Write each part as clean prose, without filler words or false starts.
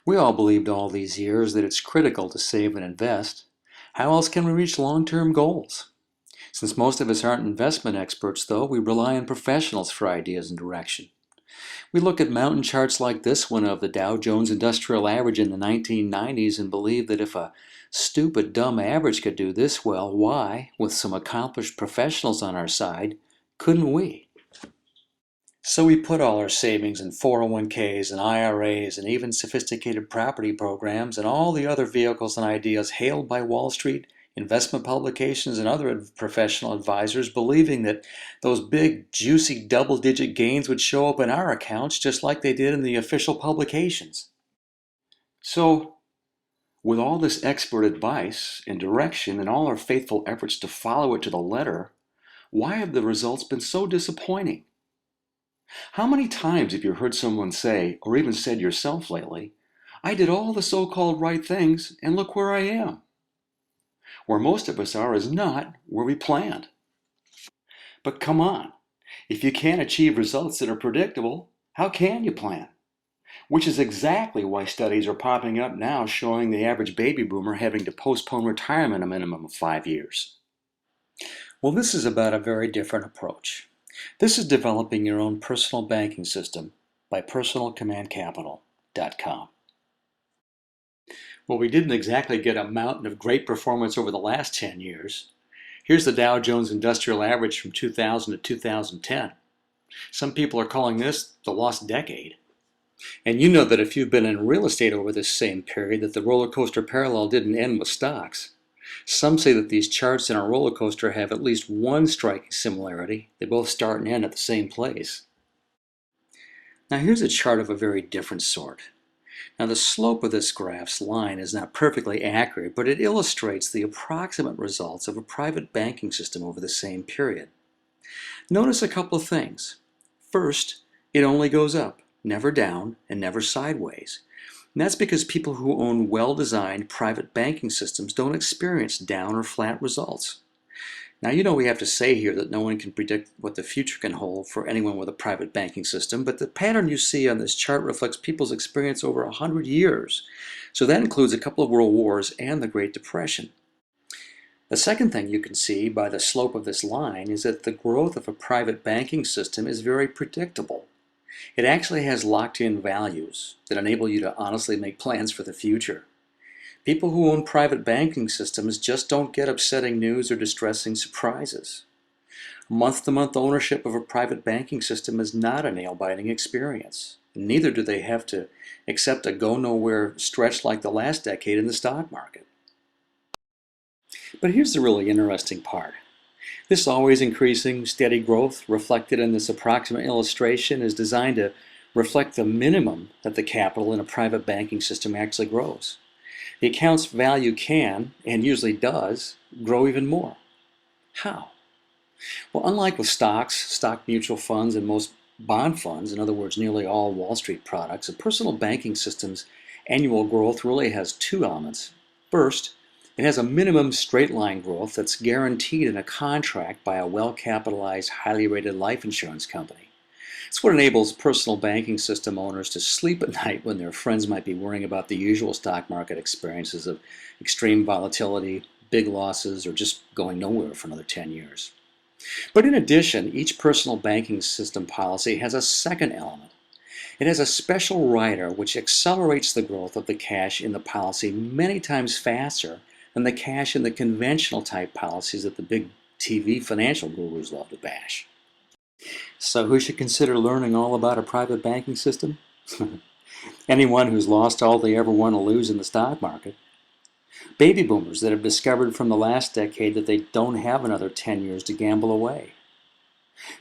We all believed all these years that it's critical to save and invest. How else can we reach long-term goals? Since most of us aren't investment experts, though, we rely on professionals for ideas and direction. We look at mountain charts like this one of the Dow Jones Industrial Average in the 1990s and believe that if a stupid, dumb average could do this well, why, with some accomplished professionals on our side, couldn't we? So we put all our savings in 401ks and IRAs and even sophisticated property programs and all the other vehicles and ideas hailed by Wall Street, investment publications, and other professional advisors, believing that those big, juicy double-digit gains would show up in our accounts just like they did in the official publications. So, with all this expert advice and direction and all our faithful efforts to follow it to the letter, why have the results been so disappointing? How many times have you heard someone say, or even said yourself lately, I did all the so-called right things and look where I am? Where most of us are is not where we planned. But come on, if you can't achieve results that are predictable, how can you plan? Which is exactly why studies are popping up now showing the average baby boomer having to postpone retirement a minimum of 5 years. Well, this is about a very different approach. This is developing your own personal banking system by personalcommandcapital.com. Well, we didn't exactly get a mountain of great performance over the last 10 years. Here's the Dow Jones Industrial Average from 2000 to 2010. Some people are calling this the lost decade. And you know that if you've been in real estate over this same period, that the roller coaster parallel didn't end with stocks. Some say that these charts in a roller coaster have at least one striking similarity. They both start and end at the same place. Now here's a chart of a very different sort. Now the slope of this graph's line is not perfectly accurate, but it illustrates the approximate results of a private banking system over the same period. Notice a couple of things. First, it only goes up, never down, and never sideways. And that's because people who own well-designed private banking systems don't experience down or flat results. Now, you know we have to say here that no one can predict what the future can hold for anyone with a private banking system, but the pattern you see on this chart reflects people's experience over 100 years. So that includes a couple of world wars and the Great Depression. The second thing you can see by the slope of this line is that the growth of a private banking system is very predictable. It actually has locked-in values that enable you to honestly make plans for the future. People who own private banking systems just don't get upsetting news or distressing surprises. Month-to-month ownership of a private banking system is not a nail-biting experience. Neither do they have to accept a go-nowhere stretch like the last decade in the stock market. But here's the really interesting part. This always increasing, steady growth reflected in this approximate illustration is designed to reflect the minimum that the capital in a private banking system actually grows. The account's value can, and usually does, grow even more. How? Well, unlike with stocks, stock mutual funds, and most bond funds, in other words, nearly all Wall Street products, a personal banking system's annual growth really has two elements. First, it has a minimum straight-line growth that's guaranteed in a contract by a well-capitalized, highly rated life insurance company. It's what enables personal banking system owners to sleep at night when their friends might be worrying about the usual stock market experiences of extreme volatility, big losses, or just going nowhere for another 10 years. But in addition, each personal banking system policy has a second element. It has a special rider which accelerates the growth of the cash in the policy many times faster than the cash in the conventional type policies that the big TV financial gurus love to bash. So who should consider learning all about a private banking system? Anyone who's lost all they ever want to lose in the stock market. Baby boomers that have discovered from the last decade that they don't have another 10 years to gamble away.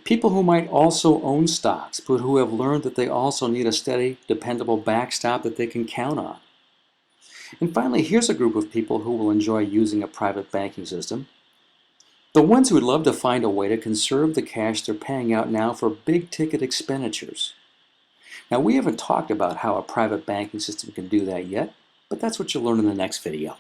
People who might also own stocks, but who have learned that they also need a steady, dependable backstop that they can count on. And finally, here's a group of people who will enjoy using a private banking system. The ones who would love to find a way to conserve the cash they're paying out now for big-ticket expenditures. Now, we haven't talked about how a private banking system can do that yet, but that's what you'll learn in the next video.